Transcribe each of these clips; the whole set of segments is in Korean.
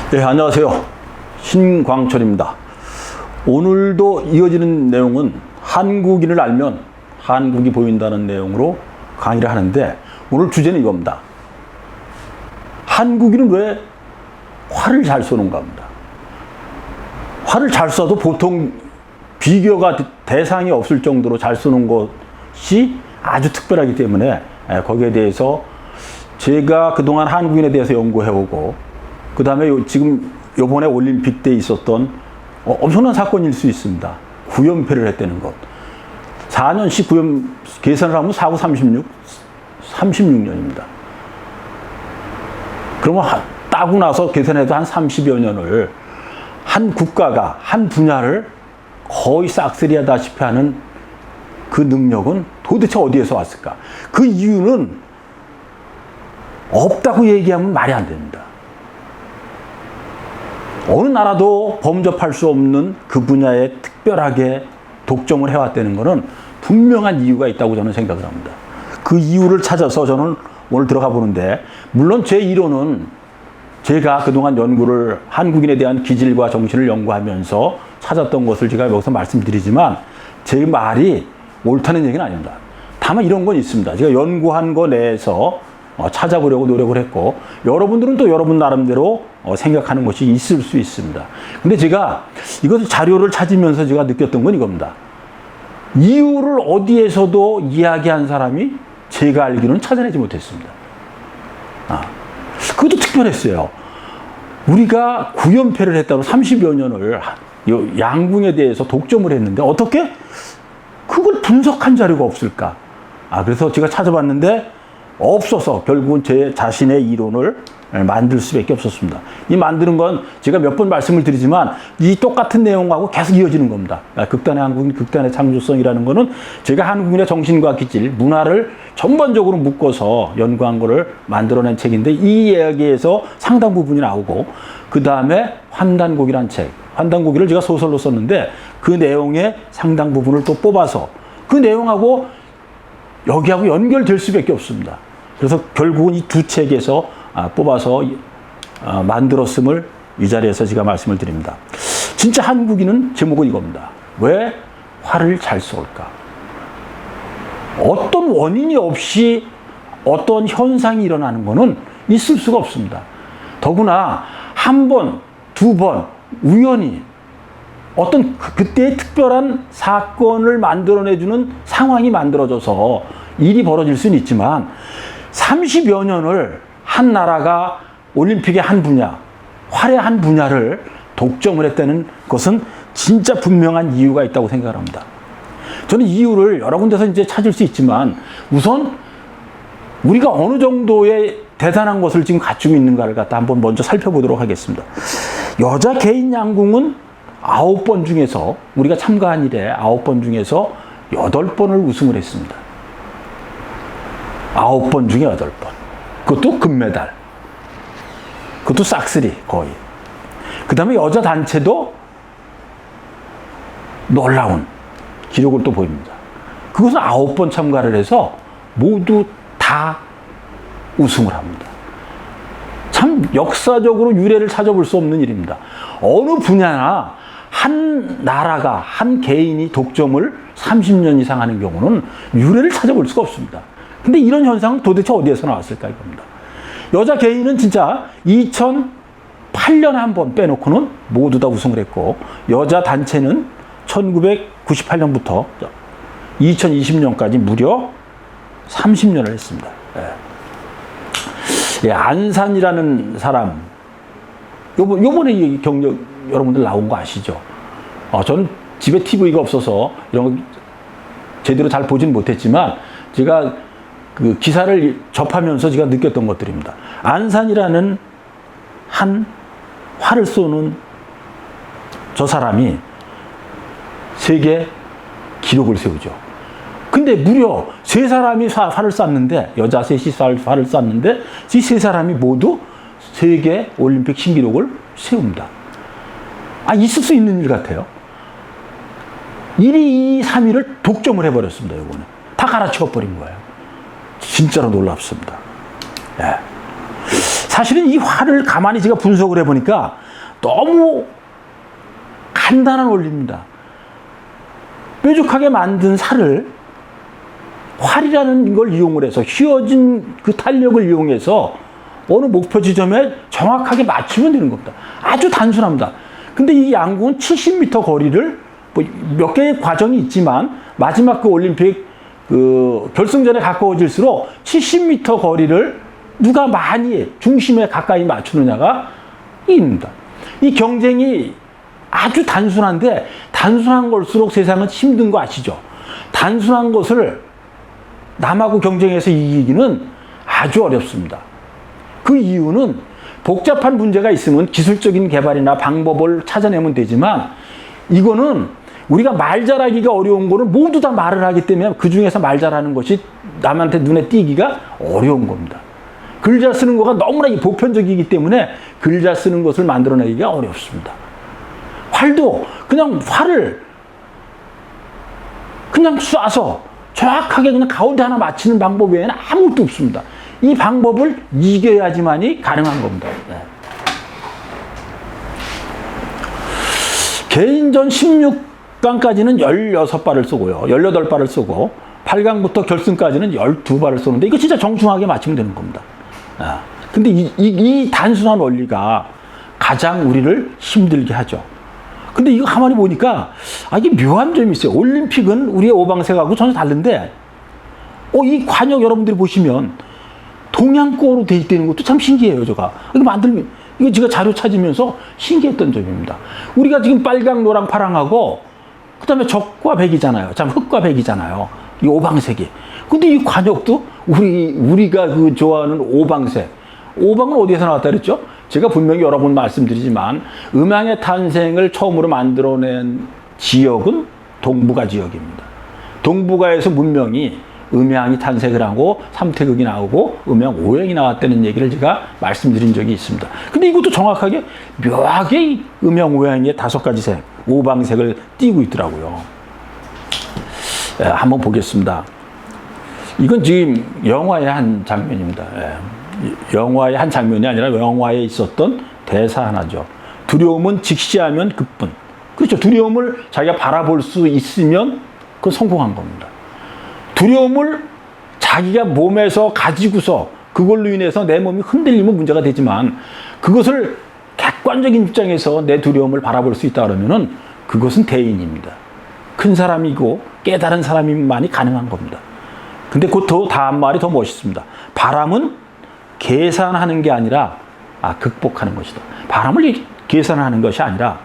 네, 안녕하세요. 신광철입니다. 오늘도 이어지는 내용은 한국인을 알면 한국이 보인다는 내용으로 강의를 하는데, 오늘 주제는 이겁니다. 한국인은 왜 활을 잘 쏘는가 합니다. 활을 잘 쏴도 보통 비교가 대상이 없을 정도로 잘 쏘는 것이 아주 특별하기 때문에 거기에 대해서 제가 그동안 한국인에 대해서 연구해오고, 그 다음에 지금 요번에 올림픽 때 있었던 엄청난 사건일 수 있습니다. 구연패를 했다는 것. 4년씩 구연 계산을 하면 4, 9, 36년입니다. 그러면 따고 나서 계산해도 한 30여 년을 한 국가가 한 분야를 거의 싹쓸이하다시피 하는 그 능력은 도대체 어디에서 왔을까? 그 이유는 없다고 얘기하면 말이 안 됩니다. 어느 나라도 범접할 수 없는 그 분야에 특별하게 독점을 해왔다는 것은 분명한 이유가 있다고 저는 생각을 합니다. 그 이유를 찾아서 저는 오늘 들어가 보는데, 물론 제 이론은 제가 그동안 연구를, 한국인에 대한 기질과 정신을 연구하면서 찾았던 것을 제가 여기서 말씀드리지만, 제 말이 옳다는 얘기는 아닙니다. 다만 이런 건 있습니다. 제가 연구한 거 내에서 찾아보려고 노력을 했고, 여러분들은 또 여러분 나름대로 생각하는 것이 있을 수 있습니다. 근데 제가 이것을 자료를 찾으면서 제가 느꼈던 건 이겁니다. 이유를 어디에서도 이야기한 사람이 제가 알기로는 찾아내지 못했습니다. 그것도 특별했어요. 우리가 구연패를 했다고 30여 년을 양궁에 대해서 독점을 했는데 어떻게 그걸 분석한 자료가 없을까? 그래서 제가 찾아봤는데 없어서 결국은 제 자신의 이론을 만들 수밖에 없었습니다. 이 만드는 건 제가 몇 번 말씀을 드리지만 이 똑같은 내용하고 계속 이어지는 겁니다. 극단의 한국인, 극단의 창조성이라는 거는 제가 한국인의 정신과 기질, 문화를 전반적으로 묶어서 연구한 거를 만들어낸 책인데, 이 이야기에서 상당 부분이 나오고, 그 다음에 환단곡이란 책, 환단곡이를 제가 소설로 썼는데 그 내용의 상당 부분을 또 뽑아서 그 내용하고 여기하고 연결될 수밖에 없습니다. 그래서 결국은 이 두 책에서 뽑아서 만들었음을 이 자리에서 제가 말씀을 드립니다. 진짜 한국인은 제목은 이겁니다. 왜 활을 잘 쏠까? 어떤 원인이 없이 어떤 현상이 일어나는 것은 있을 수가 없습니다. 더구나 한 번, 두 번 우연히 어떤 그때의 특별한 사건을 만들어내주는 상황이 만들어져서 일이 벌어질 수는 있지만, 30여 년을 한 나라가 올림픽의 한 분야, 활의 한 분야를 독점을 했다는 것은 진짜 분명한 이유가 있다고 생각을 합니다. 저는 이유를 여러 군데서 이제 찾을 수 있지만, 우선 우리가 어느 정도의 대단한 것을 지금 갖추고 있는가를 갖다 한번 먼저 살펴보도록 하겠습니다. 여자 개인 양궁은 9번 중에서, 우리가 참가한 일에 9번 중에서 8번을 우승을 했습니다. 9번 중에 8번. 그것도 금메달. 그것도 싹쓸이 거의. 그 다음에 여자 단체도 놀라운 기록을 또 보입니다. 그것은 9번 참가를 해서 모두 다 우승을 합니다. 참 역사적으로 유례를 찾아볼 수 없는 일입니다. 어느 분야나 한 나라가, 한 개인이 독점을 30년 이상 하는 경우는 유례를 찾아볼 수가 없습니다. 근데 이런 현상은 도대체 어디에서 나왔을까 이겁니다. 여자 개인은 진짜 2008년에 한 번 빼놓고는 모두 다 우승을 했고, 여자 단체는 1998년부터 2020년까지 무려 30년을 했습니다. 안산이라는 사람, 요번에 이 경력 여러분들 나온 거 아시죠? 저는 집에 TV가 없어서 이런 거 제대로 잘 보진 못했지만, 제가 그 기사를 접하면서 제가 느꼈던 것들입니다. 안산이라는 한 활을 쏘는 저 사람이 세계 기록을 세우죠. 근데 무려 3사람이 활을 쐈는데, 여자 셋이 활을 쐈는데, 이 3사람이 모두 세계 올림픽 신기록을 세웁니다. 있을 수 있는 일 같아요. 1위, 2위, 3위를 독점을 해버렸습니다. 이거는 다 갈아치워 버린 거예요. 진짜로 놀랍습니다. 사실은 이 활을 가만히 제가 분석을 해보니까 너무 간단한 원리입니다. 뾰족하게 만든 살을 활이라는 걸 이용을 해서 휘어진 그 탄력을 이용해서 어느 목표 지점에 정확하게 맞추면 되는 겁니다. 아주 단순합니다. 근데 이 양궁은 70m 거리를 뭐 몇 개의 과정이 있지만 마지막 그 올림픽 그 결승전에 가까워질수록 70m 거리를 누가 많이 중심에 가까이 맞추느냐가 있습니다. 이 경쟁이 아주 단순한데 단순한 걸수록 세상은 힘든 거 아시죠? 단순한 것을 남하고 경쟁해서 이기기는 아주 어렵습니다. 그 이유는 복잡한 문제가 있으면 기술적인 개발이나 방법을 찾아내면 되지만 이거는 우리가 말 잘하기가 어려운 거는 모두 다 말을 하기 때문에 그 중에서 말 잘하는 것이 남한테 눈에 띄기가 어려운 겁니다. 글 잘 쓰는 거가 너무나 보편적이기 때문에 글 잘 쓰는 것을 만들어내기가 어렵습니다. 활도 그냥 활을 그냥 쏴서 정확하게 그냥 가운데 하나 맞히는 방법 외에는 아무것도 없습니다. 이 방법을 이겨야지만이 가능한 겁니다. 네. 개인전 16강까지는 16발을 쏘고요. 18발을 쏘고 8강부터 결승까지는 12발을 쏘는데 이거 진짜 정중하게 맞추면 되는 겁니다. 근데 이 단순한 원리가 가장 우리를 힘들게 하죠. 근데 이거 가만히 보니까 이게 묘한 점이 있어요. 올림픽은 우리의 오방색하고 전혀 다른데 이 관역 여러분들이 보시면 동양권으로 돼 있다는 것도 참 신기해요. 이거 제가 자료 찾으면서 신기했던 점입니다. 우리가 지금 빨강, 노랑, 파랑하고 그다음에 적과 백이잖아요. 참 흑과 백이잖아요. 이 오방색이. 근데 이 관역도 우리가 그 좋아하는 오방색. 오방은 어디에서 나왔다 그랬죠? 제가 분명히 여러 번 말씀드리지만 음양의 탄생을 처음으로 만들어낸 지역은 동북아 지역입니다. 동북아에서 문명이 음양이 탄생을 하고 삼태극이 나오고 음양 오행이 나왔다는 얘기를 제가 말씀드린 적이 있습니다. 근데 이것도 정확하게 묘하게 이 음양 오행의 5가지 색, 오방색을 띄고 있더라고요. 한번 보겠습니다. 이건 지금 영화의 한 장면입니다. 영화의 한 장면이 아니라 영화에 있었던 대사 하나죠. 두려움은 직시하면 그뿐. 그렇죠. 두려움을 자기가 바라볼 수 있으면 그건 성공한 겁니다. 두려움을 자기가 몸에서 가지고서 그걸로 인해서 내 몸이 흔들리면 문제가 되지만 그것을 객관적인 입장에서 내 두려움을 바라볼 수 있다 그러면은 그것은 대인입니다. 큰 사람이고 깨달은 사람만이 가능한 겁니다. 근데 그 다음 말이 더 멋있습니다. 바람은 계산하는 게 아니라 극복하는 것이다. 바람을 계산하는 것이 아니라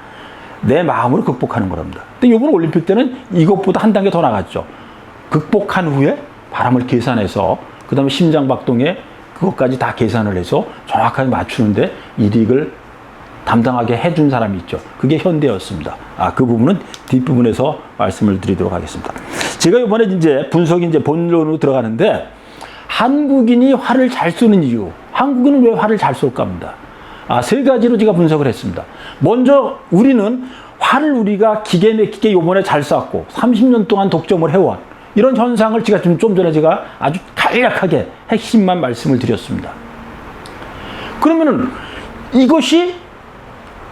내 마음으로 극복하는 거랍니다. 근데 이번 올림픽 때는 이것보다 한 단계 더 나갔죠. 극복한 후에 바람을 계산해서 그 다음에 심장박동에 그것까지 다 계산을 해서 정확하게 맞추는데 이익을 담당하게 해준 사람이 있죠. 그게 현대였습니다. 그 부분은 뒷부분에서 말씀을 드리도록 하겠습니다. 제가 이번에 이제 분석이 이제 본론으로 들어가는데 한국인이 활을 잘 쏘는 이유, 한국인은 왜 활을 잘 쏠까 합니다. 3가지로 제가 분석을 했습니다. 먼저 우리는 활을 우리가 기계 막히게 요번에 잘 쐈고 30년 동안 독점을 해온 이런 현상을 제가 좀 전에 제가 아주 간략하게 핵심만 말씀을 드렸습니다. 그러면은 이것이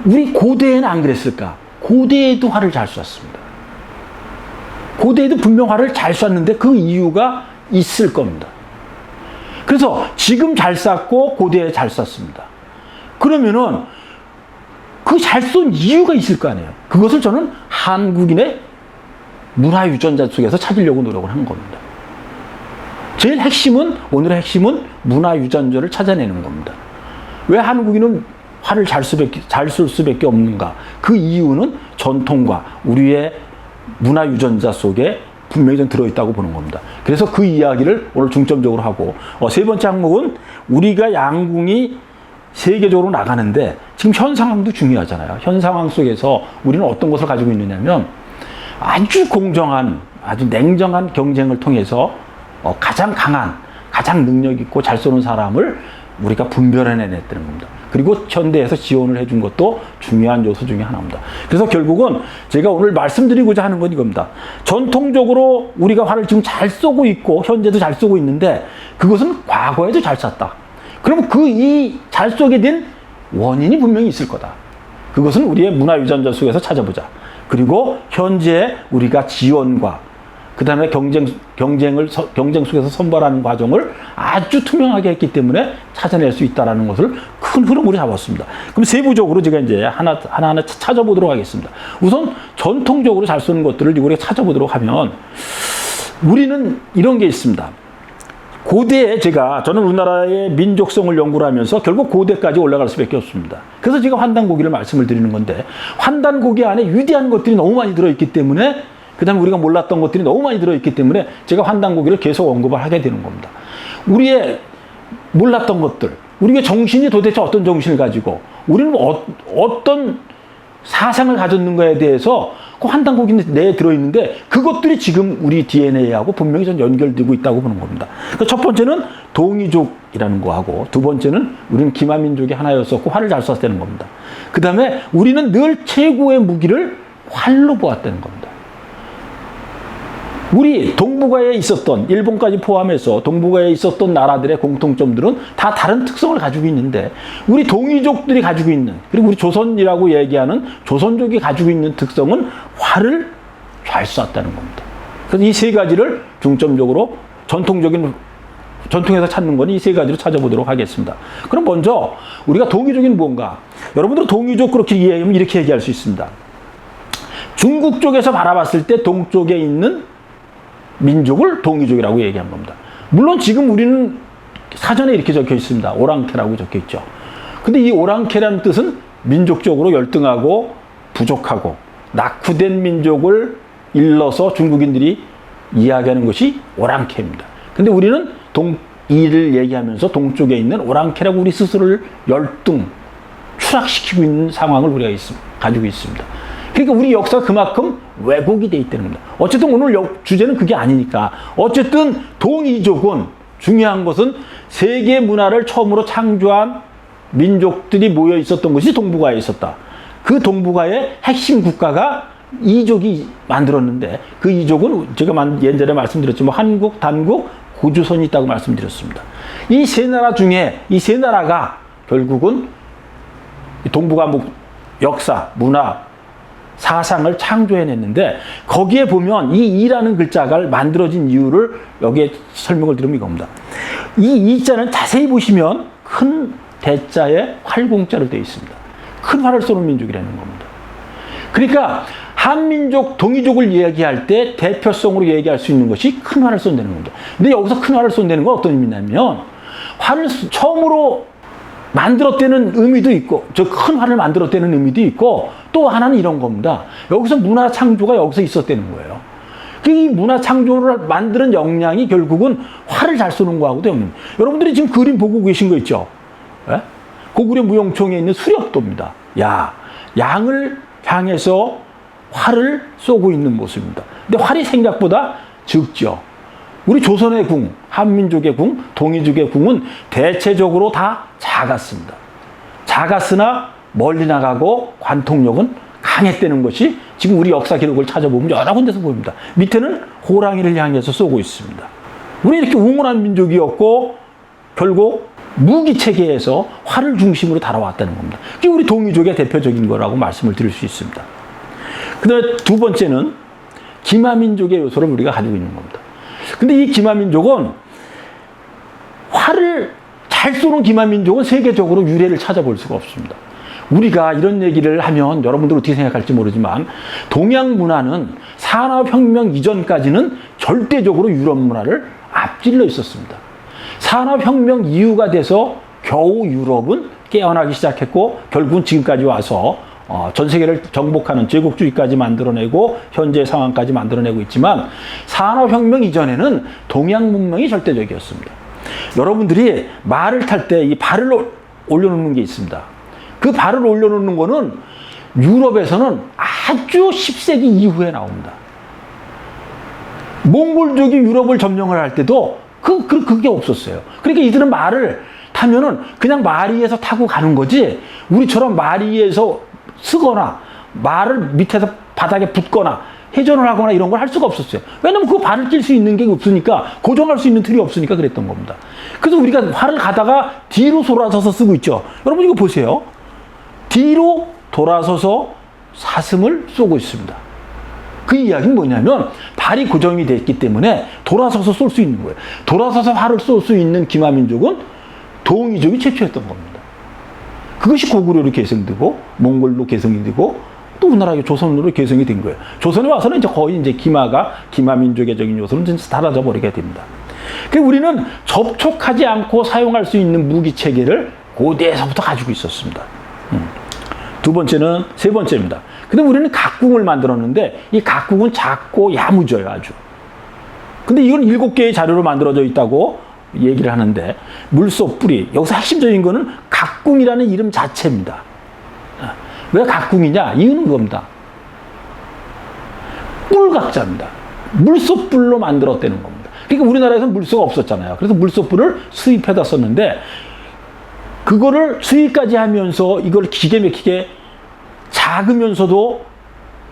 우리 고대에는 안 그랬을까? 고대에도 활을 잘 쐈습니다. 고대에도 분명 활을 잘 쐈는데 그 이유가 있을 겁니다. 그래서 지금 잘 쐈고 고대에 잘 쐈습니다. 그러면은 그 잘 쏜 이유가 있을 거 아니에요. 그것을 저는 한국인의 문화 유전자 속에서 찾으려고 노력을 한 겁니다. 제일 핵심은, 오늘의 핵심은 문화 유전자를 찾아내는 겁니다. 왜 한국인은 활을 잘 쏠 수밖에 없는가? 그 이유는 전통과 우리의 문화 유전자 속에 분명히 좀 들어있다고 보는 겁니다. 그래서 그 이야기를 오늘 중점적으로 하고, 3번째 항목은 우리가 양궁이 세계적으로 나가는데 지금 현 상황도 중요하잖아요. 현 상황 속에서 우리는 어떤 것을 가지고 있느냐면 아주 공정한, 아주 냉정한 경쟁을 통해서 가장 강한, 가장 능력 있고 잘 쏘는 사람을 우리가 분별해냈다는 겁니다. 그리고 현대에서 지원을 해준 것도 중요한 요소 중에 하나입니다. 그래서 결국은 제가 오늘 말씀드리고자 하는 건 이겁니다. 전통적으로 우리가 활을 지금 잘 쏘고 있고 현재도 잘 쏘고 있는데 그것은 과거에도 잘 쐈다. 그럼 이 잘 쏘게 된 원인이 분명히 있을 거다. 그것은 우리의 문화유전자 속에서 찾아보자. 그리고 현재 우리가 지원과 그 다음에 경쟁 속에서 선발하는 과정을 아주 투명하게 했기 때문에 찾아낼 수 있다는 것을 큰 흐름으로 잡았습니다. 그럼 세부적으로 제가 이제 하나하나 찾아보도록 하겠습니다. 우선 전통적으로 잘 쓰는 것들을 우리가 찾아보도록 하면 우리는 이런 게 있습니다. 고대에 저는 우리나라의 민족성을 연구를 하면서 결국 고대까지 올라갈 수밖에 없습니다. 그래서 제가 환단고기를 말씀을 드리는 건데 환단고기 안에 위대한 것들이 너무 많이 들어있기 때문에 그 다음에 우리가 몰랐던 것들이 너무 많이 들어있기 때문에 제가 환단고기를 계속 언급을 하게 되는 겁니다. 우리의 몰랐던 것들, 우리의 정신이 도대체 어떤 정신을 가지고 우리는 어떤 사상을 가졌는가에 대해서 그 환단고기 내에 들어있는데 그것들이 지금 우리 DNA하고 분명히 좀 연결되고 있다고 보는 겁니다. 첫 번째는 동이족이라는 거하고 두 번째는 우리는 기마민족의 하나였었고 활을 잘 쐈다는 겁니다. 그 다음에 우리는 늘 최고의 무기를 활로 보았다는 겁니다. 우리 동북아에 있었던 일본까지 포함해서 동북아에 있었던 나라들의 공통점들은 다 다른 특성을 가지고 있는데 우리 동이족들이 가지고 있는 그리고 우리 조선이라고 얘기하는 조선족이 가지고 있는 특성은 활을 잘 쐈다는 겁니다. 그래서 이 세 가지를 중점적으로 전통에서 찾는 건 이 세 가지로 찾아보도록 하겠습니다. 그럼 먼저 우리가 동이족인 뭔가? 여러분들은 동이족 그렇게 이해하면 이렇게 얘기할 수 있습니다. 중국 쪽에서 바라봤을 때 동쪽에 있는 민족을 동이족이라고 얘기한 겁니다. 물론 지금 우리는 사전에 이렇게 적혀 있습니다. 오랑캐라고 적혀 있죠. 근데 이 오랑캐라는 뜻은 민족적으로 열등하고 부족하고 낙후된 민족을 일러서 중국인들이 이야기하는 것이 오랑캐입니다. 근데 우리는 이를 얘기하면서 동쪽에 있는 오랑캐라고 우리 스스로를 열등, 추락시키고 있는 상황을 우리가 가지고 있습니다. 그러니까 우리 역사가 그만큼 왜곡이 돼 있다는 겁니다. 어쨌든 오늘 주제는 그게 아니니까. 어쨌든 동이족은 중요한 것은 세계 문화를 처음으로 창조한 민족들이 모여 있었던 것이 동북아에 있었다. 그 동북아의 핵심 국가가 이족이 만들었는데 그 이족은 제가 예전에 말씀드렸지만 한국, 단국, 고조선이 있다고 말씀드렸습니다. 이 세 나라 중에 이 세 나라가 결국은 동북아 역사, 문화, 사상을 창조해냈는데 거기에 보면 이 이라는 글자가 만들어진 이유를 여기에 설명을 드리면 이겁니다. 이 이자는 자세히 보시면 큰 대자에 활공자로 되어 있습니다. 큰 활을 쏘는 민족이라는 겁니다. 그러니까 한민족, 동이족을 얘기할 때 대표성으로 얘기할 수 있는 것이 큰 활을 쏜다는 겁니다. 근데 여기서 큰 활을 쏜다는 건 어떤 의미냐면 활을 처음으로 만들었다는 의미도 있고 저 큰 활을 만들었다는 의미도 있고 또 하나는 이런 겁니다. 여기서 문화 창조가 여기서 있었다는 거예요. 이 문화 창조를 만드는 역량이 결국은 활을 잘 쏘는 거하고도 없는. 여러분들이 지금 그림 보고 계신 거 있죠? 예? 고구려 무용총에 있는 수렵도입니다. 양을 향해서 활을 쏘고 있는 모습입니다. 근데 활이 생각보다 적죠. 우리 조선의 궁, 한민족의 궁, 동이족의 궁은 대체적으로 다 작았습니다. 작았으나 멀리 나가고 관통력은 강했다는 것이 지금 우리 역사 기록을 찾아보면 여러 군데서 보입니다. 밑에는 호랑이를 향해서 쏘고 있습니다. 우리 이렇게 웅운한 민족이었고 결국 무기 체계에서 활을 중심으로 다뤄왔다는 겁니다. 그게 우리 동이족의 대표적인 거라고 말씀을 드릴 수 있습니다. 그 다음에 두 번째는 기마민족의 요소를 우리가 가지고 있는 겁니다. 근데 이 기마민족은 활을 잘 쏘는 기마민족은 세계적으로 유래를 찾아볼 수가 없습니다. 우리가 이런 얘기를 하면 여러분들 어떻게 생각할지 모르지만 동양 문화는 산업혁명 이전까지는 절대적으로 유럽 문화를 앞질러 있었습니다. 산업혁명 이후가 돼서 겨우 유럽은 깨어나기 시작했고 결국은 지금까지 와서 전 세계를 정복하는 제국주의까지 만들어내고 현재 상황까지 만들어내고 있지만 산업혁명 이전에는 동양 문명이 절대적이었습니다. 여러분들이 말을 탈 때 이 발을 올려놓는 게 있습니다. 그 발을 올려놓는 거는 유럽에서는 아주 10세기 이후에 나옵니다. 몽골족이 유럽을 점령을 할 때도 그게 없었어요. 그러니까 이들은 말을 타면은 그냥 말 위에서 타고 가는 거지 우리처럼 말 위에서 쓰거나 말을 밑에서 바닥에 붙거나 회전을 하거나 이런 걸 할 수가 없었어요. 왜냐면 그 발을 낄 수 있는 게 없으니까, 고정할 수 있는 틀이 없으니까 그랬던 겁니다. 그래서 우리가 활을 가다가 뒤로 돌아서서 쓰고 있죠. 여러분 이거 보세요. 뒤로 돌아서서 사슴을 쏘고 있습니다. 그 이야기는 뭐냐면 발이 고정이 됐기 때문에 돌아서서 쏠 수 있는 거예요. 돌아서서 활을 쏠 수 있는 기마민족은 동이족이 최초였던 겁니다. 그것이 고구려로 개성되고 몽골로 개성이 되고 또 우리나라 조선으로 개성이 된 거예요. 조선에 와서는 이제 거의 이제 기마민족의적인 요소는 사라져 버리게 됩니다. 그러니까 우리는 접촉하지 않고 사용할 수 있는 무기 체계를 고대에서부터 가지고 있었습니다. 세 번째입니다. 근데 우리는 각궁을 만들었는데 이 각궁은 작고 야무져요, 아주. 근데 이건 7개의 자료로 만들어져 있다고 얘기를 하는데 물소 뿌리, 여기서 핵심적인 거는 각궁이라는 이름 자체입니다. 왜 각궁이냐? 이유는 겁니다. 뿔각자입니다. 물소뿔로 만들었다는 겁니다. 그러니까 우리나라에서는 물소가 없었잖아요. 그래서 물소뿔을 수입해다 썼는데 그거를 수입까지 하면서 이걸 기계 막히게 작으면서도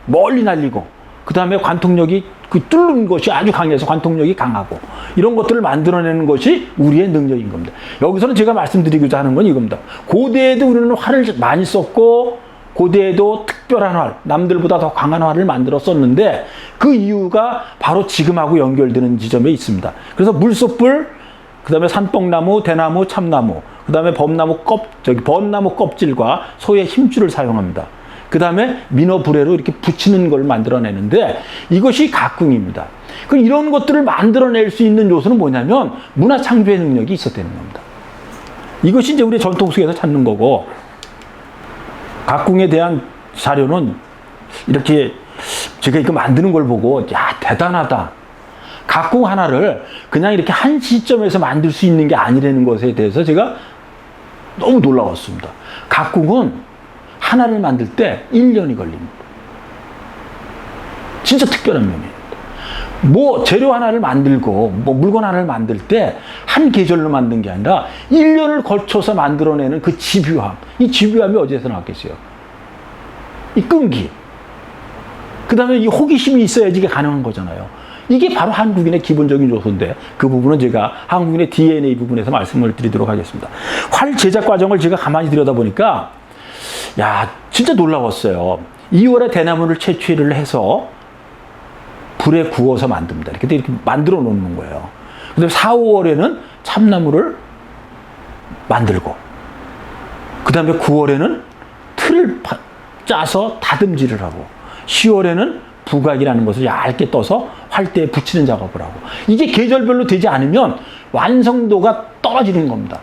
멀리 날리고 그 다음에 관통력이 그 뚫는 것이 아주 강해서 관통력이 강하고 이런 것들을 만들어내는 것이 우리의 능력인 겁니다. 여기서는 제가 말씀드리고자 하는 건 이겁니다. 고대에도 우리는 활을 많이 썼고 고대에도 특별한 활, 남들보다 더 강한 활을 만들어 썼는데 그 이유가 바로 지금하고 연결되는 지점에 있습니다. 그래서 물소뿔, 그 다음에 산뽕나무, 대나무, 참나무, 그 다음에 벚나무 껍질과 소의 힘줄을 사용합니다. 그 다음에 민어불에로 이렇게 붙이는 걸 만들어내는데 이것이 각궁입니다. 그럼 이런 것들을 만들어낼 수 있는 요소는 뭐냐면 문화 창조의 능력이 있었다는 겁니다. 이것이 이제 우리 전통 속에서 찾는 거고 각궁에 대한 자료는 이렇게 제가 이거 만드는 걸 보고 야 대단하다. 각궁 하나를 그냥 이렇게 한 시점에서 만들 수 있는 게 아니라는 것에 대해서 제가 너무 놀라웠습니다. 각궁은 하나를 만들 때 1년이 걸립니다. 진짜 특별한 면이에요. 뭐 재료 하나를 만들고 뭐 물건 하나를 만들 때 한 계절로 만든 게 아니라 1년을 거쳐서 만들어내는 그 집요함. 이 집요함이 어디에서 나왔겠어요? 이 끈기. 그 다음에 이 호기심이 있어야지 이게 가능한 거잖아요. 이게 바로 한국인의 기본적인 요소인데 그 부분은 제가 한국인의 DNA 부분에서 말씀을 드리도록 하겠습니다. 활 제작 과정을 제가 가만히 들여다보니까 야 진짜 놀라웠어요. 2월에 대나무를 채취를 해서 불에 구워서 만듭니다. 이렇게 만들어 놓는 거예요. 그다음에 4, 5월에는 참나무를 만들고 그 다음에 9월에는 틀을 짜서 다듬질을 하고 10월에는 부각이라는 것을 얇게 떠서 활대에 붙이는 작업을 하고 이게 계절별로 되지 않으면 완성도가 떨어지는 겁니다.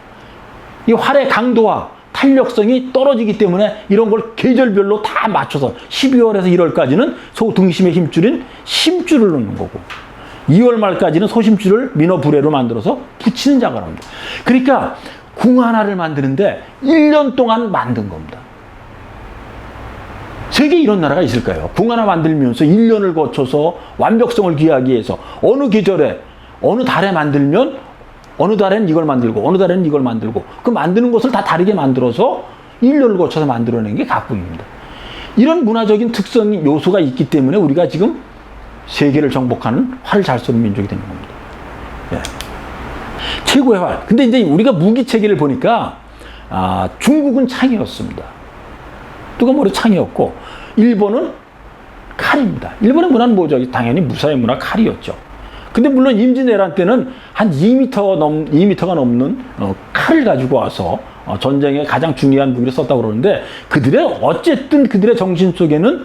이 활의 강도와 탄력성이 떨어지기 때문에 이런 걸 계절별로 다 맞춰서 12월에서 1월까지는 소 등심의 힘줄인 심줄을 넣는 거고 2월 말까지는 소심줄을 민어불에로 만들어서 붙이는 작업을 합니다. 그러니까 궁 하나를 만드는데 1년 동안 만든 겁니다. 세계에 이런 나라가 있을까요? 궁 하나 만들면서 1년을 거쳐서 완벽성을 기하기 위해서 어느 계절에 어느 달에 만들면 어느 달에는 이걸 만들고 어느 달에는 이걸 만들고 그 만드는 것을 다 다르게 만들어서 1년을 거쳐서 만들어낸 게 각궁입니다. 이런 문화적인 특성 요소가 있기 때문에 우리가 지금 세계를 정복하는 활을 잘 쏘는 민족이 되는 겁니다. 예. 최고의 활. 근데 이제 우리가 무기 체계를 보니까 중국은 창이었습니다. 누가 뭐래 창이었고 일본은 칼입니다. 일본의 문화는 뭐죠? 당연히 무사의 문화 칼이었죠. 근데 물론 임진왜란 때는 한 2m가 넘는 칼을 가지고 와서 전쟁에 가장 중요한 무기를 썼다고 그러는데 어쨌든 그들의 정신 속에는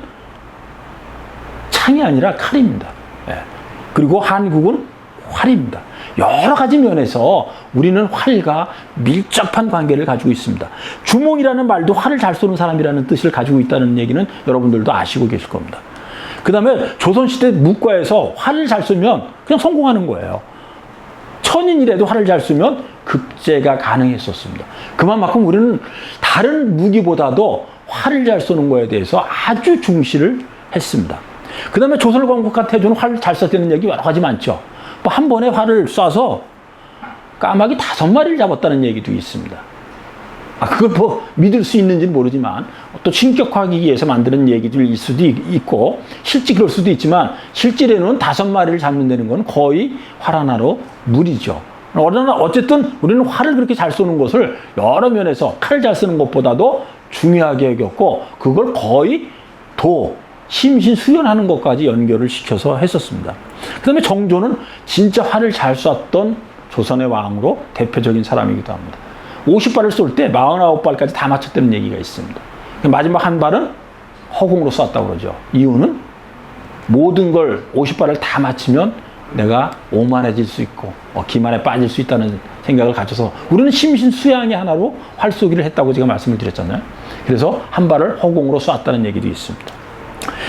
창이 아니라 칼입니다. 예. 그리고 한국은 활입니다. 여러 가지 면에서 우리는 활과 밀접한 관계를 가지고 있습니다. 주몽이라는 말도 활을 잘 쏘는 사람이라는 뜻을 가지고 있다는 얘기는 여러분들도 아시고 계실 겁니다. 그 다음에 조선시대 문과에서 활을 잘 쏘면 그냥 성공하는 거예요. 천인이라도 활을 잘 쏘면 급제가 가능했었습니다. 그만큼 우리는 다른 무기보다도 활을 잘 쏘는 거에 대해서 아주 중시를 했습니다. 그 다음에 조선을 건국한 태조는 활을 잘 쐈다는 얘기 여러 가지 많죠. 한 번에 활을 쏴서 까마귀 5마리를 잡았다는 얘기도 있습니다. 그걸 뭐 믿을 수 있는지는 모르지만 또 신격화하기 위해서 만드는 얘기들일 수도 있고 실제 그럴 수도 있지만 실제로는 5마리를 잡는다는 건 거의 활 하나로 무리죠. 그러나 어쨌든 우리는 활을 그렇게 잘 쏘는 것을 여러 면에서 칼을 잘 쓰는 것보다도 중요하게 여겼고 그걸 거의 도 심신수연하는 것까지 연결을 시켜서 했었습니다. 그 다음에 정조는 진짜 활을 잘 쐈던 조선의 왕으로 대표적인 사람이기도 합니다. 50발을 쏠 때 49발까지 다 맞췄다는 얘기가 있습니다. 마지막 한 발은 허공으로 쐈다고 그러죠. 이유는 모든 걸 50발을 다 맞추면 내가 오만해질 수 있고 기만에 빠질 수 있다는 생각을 가져서 우리는 심신수양의 하나로 활쏘기를 했다고 제가 말씀을 드렸잖아요. 그래서 한 발을 허공으로 쐈다는 얘기도 있습니다.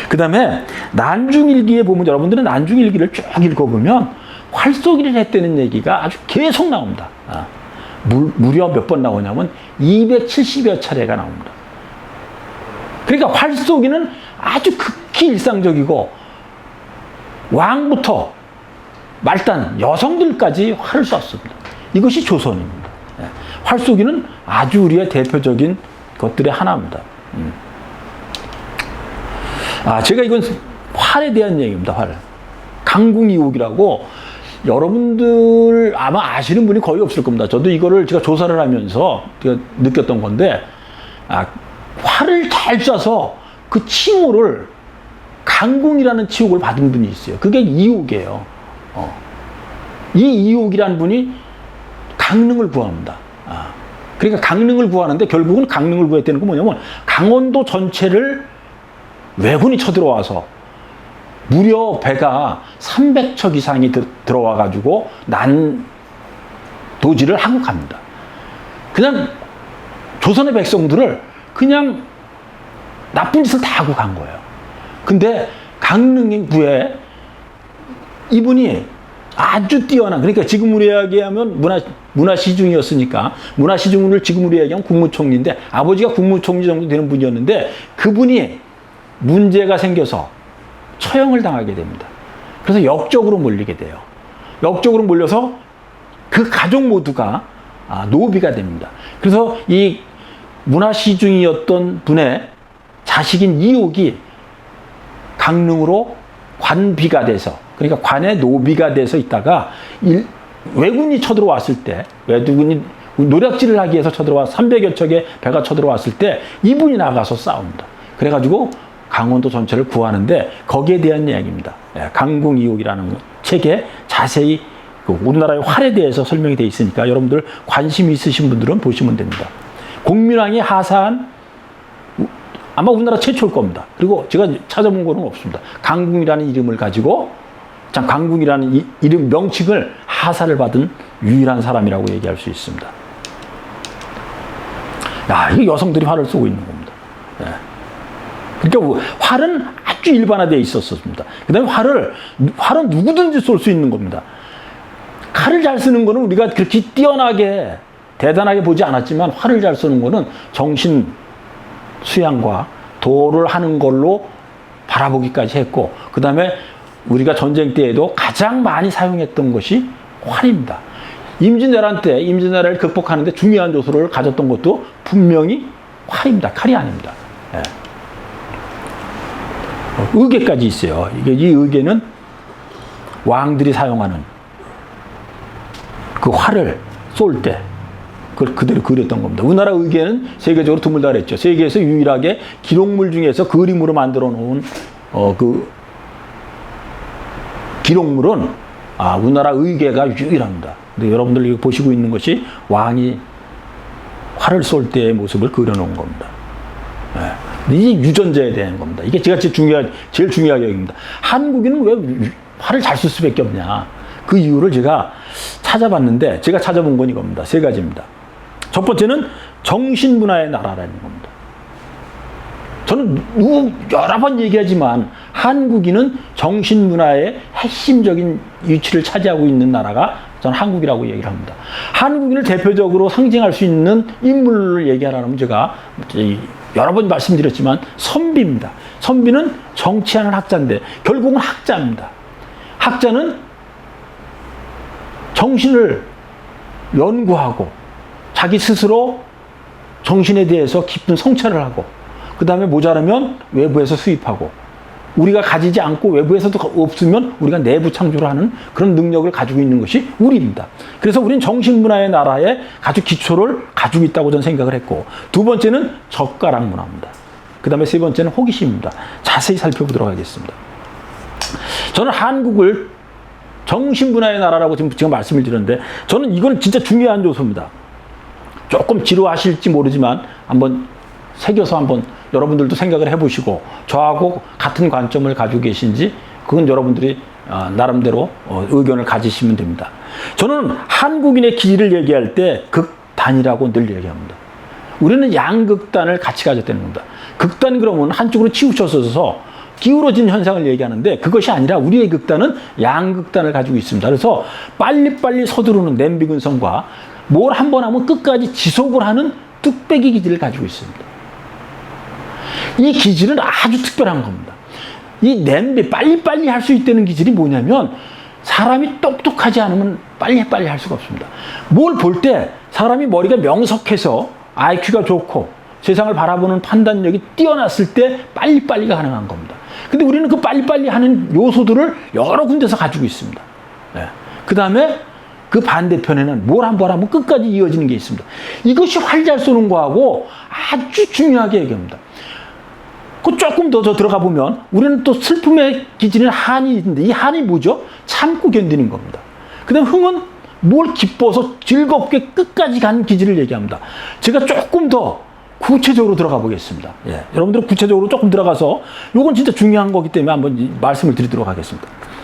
그 다음에 난중일기에 보면 여러분들은 난중일기를 쭉 읽어보면 활쏘기를 했다는 얘기가 아주 계속 나옵니다. 무려 몇 번 나오냐면 270여 차례가 나옵니다. 그러니까 활쏘기는 아주 극히 일상적이고 왕부터 말단 여성들까지 활을 쐈습니다. 이것이 조선입니다. 활쏘기는 아주 우리의 대표적인 것들의 하나입니다. 제가 이건 활에 대한 얘기입니다. 활. 강궁이옥이라고 여러분들 아마 아시는 분이 거의 없을 겁니다. 저도 이거를 제가 조사를 하면서 제가 느꼈던 건데 활을 잘 쏴서 그 칭호를 강궁이라는 칭호를 받은 분이 있어요. 그게 이옥이에요. 이 이옥이라는 분이 강릉을 구합니다. 그러니까 강릉을 구하는데 결국은 강릉을 구했다는 건 뭐냐면 강원도 전체를 왜군이 쳐들어와서 무려 배가 300척 이상이 들어와가지고 난도질을 하고 갑니다. 그냥 조선의 백성들을 그냥 나쁜 짓을 다 하고 간 거예요. 근데 강릉구에 이분이 아주 뛰어난, 그러니까 지금 우리 이야기하면 문화시중이었으니까 문화시중을 지금 우리 이야기하면 국무총리인데 아버지가 국무총리 정도 되는 분이었는데 그분이 문제가 생겨서 처형을 당하게 됩니다. 그래서 역적으로 몰리게 돼요. 역적으로 몰려서 그 가족 모두가 노비가 됩니다. 그래서 이 문화시중이었던 분의 자식인 이옥이 강릉으로 관비가 돼서, 그러니까 관의 노비가 돼서 있다가 왜군이 쳐들어왔을 때, 왜군이 노략질을 하기 위해서 300여 척의 배가 쳐들어왔을 때 이분이 나가서 싸웁니다. 그래가지고 강원도 전체를 구하는데 거기에 대한 이야기입니다. 강궁이옥이라는 책에 자세히 우리나라의 활에 대해서 설명이 되어 있으니까 여러분들 관심 있으신 분들은 보시면 됩니다. 공민왕이 하사한 아마 우리나라 최초일 겁니다. 그리고 제가 찾아본 거는 없습니다. 강궁이라는 이름을 가지고 강궁이라는 이름 명칭을 하사를 받은 유일한 사람이라고 얘기할 수 있습니다. 이게 여성들이 활을 쏘고 있는 겁니다. 그러니까 활은 아주 일반화되어 있었습니다. 그 다음에 활은 누구든지 쏠 수 있는 겁니다. 칼을 잘 쓰는 거는 우리가 그렇게 뛰어나게 대단하게 보지 않았지만 활을 잘 쏘는 거는 정신 수양과 도를 하는 걸로 바라보기까지 했고, 그 다음에 우리가 전쟁 때에도 가장 많이 사용했던 것이 활입니다. 임진왜란 때 임진왜란을 극복하는데 중요한 요소를 가졌던 것도 분명히 활입니다. 칼이 아닙니다. 의궤까지 있어요. 이 의궤는 왕들이 사용하는 그 활을 쏠 때 그걸 그대로 그렸던 겁니다. 우리나라 의궤는 세계적으로 드물다 그랬죠. 세계에서 유일하게 기록물 중에서 그림으로 만들어 놓은 그 기록물은 우리나라 의궤가 유일합니다. 근데 여러분들 이거 보시고 있는 것이 왕이 활을 쏠 때의 모습을 그려놓은 겁니다. 이게 유전자에 대한 겁니다. 이게 제가 제일 중요하게 여깁니다. 한국인은 왜 활을 잘 쓸 수밖에 없냐? 그 이유를 제가 찾아봤는데 제가 찾아본 건 이겁니다. 3가지입니다. 첫 번째는 정신문화의 나라라는 겁니다. 저는 여러 번 얘기하지만 한국인은 정신문화의 핵심적인 위치를 차지하고 있는 나라가 저는 한국이라고 얘기를 합니다. 한국인을 대표적으로 상징할 수 있는 인물을 얘기하라면 제가 여러 번 말씀드렸지만 선비입니다. 선비는 정치하는 학자인데 결국은 학자입니다. 학자는 정신을 연구하고 자기 스스로 정신에 대해서 깊은 성찰을 하고, 그 다음에 모자라면 외부에서 수입하고, 우리가 가지지 않고 외부에서도 없으면 우리가 내부 창조를 하는 그런 능력을 가지고 있는 것이 우리입니다. 그래서 우리는 정신문화의 나라에 아주 기초를 가지고 있다고 저는 생각을 했고, 두 번째는 젓가락 문화입니다. 그 다음에 세 번째는 호기심입니다. 자세히 살펴보도록 하겠습니다. 저는 한국을 정신문화의 나라라고 지금 말씀을 드렸는데, 저는 이건 진짜 중요한 요소입니다. 조금 지루하실지 모르지만 한번 새겨서 한번 여러분들도 생각을 해보시고, 저하고 같은 관점을 가지고 계신지 그건 여러분들이 나름대로 의견을 가지시면 됩니다. 저는 한국인의 기질을 얘기할 때 극단이라고 늘 얘기합니다. 우리는 양극단을 같이 가졌다는 겁니다. 극단 그러면 한쪽으로 치우쳐서 기울어진 현상을 얘기하는데, 그것이 아니라 우리의 극단은 양극단을 가지고 있습니다. 그래서 빨리빨리 서두르는 냄비 근성과 뭘 한 번 하면 끝까지 지속을 하는 뚝배기 기질을 가지고 있습니다. 이 기질은 아주 특별한 겁니다. 이 냄비 빨리빨리 할 수 있다는 기질이 뭐냐면, 사람이 똑똑하지 않으면 빨리빨리 할 수가 없습니다. 뭘 볼 때 사람이 머리가 명석해서 IQ가 좋고 세상을 바라보는 판단력이 뛰어났을 때 빨리빨리가 가능한 겁니다. 근데 우리는 그 빨리빨리 하는 요소들을 여러 군데서 가지고 있습니다. 네. 그 다음에 그 반대편에는 뭘 한 번 하면 끝까지 이어지는 게 있습니다. 이것이 활 잘 쏘는 거하고 아주 중요하게 얘기합니다. 그 조금 더 들어가 보면 우리는 또 슬픔의 기질인 한이 있는데, 이 한이 뭐죠? 참고 견디는 겁니다. 그 다음에 흥은 뭘 기뻐서 즐겁게 끝까지 가는 기질을 얘기합니다. 제가 조금 더 구체적으로 들어가 보겠습니다. 예, 여러분들은 구체적으로 조금 들어가서, 이건 진짜 중요한 거기 때문에 한번 말씀을 드리도록 하겠습니다.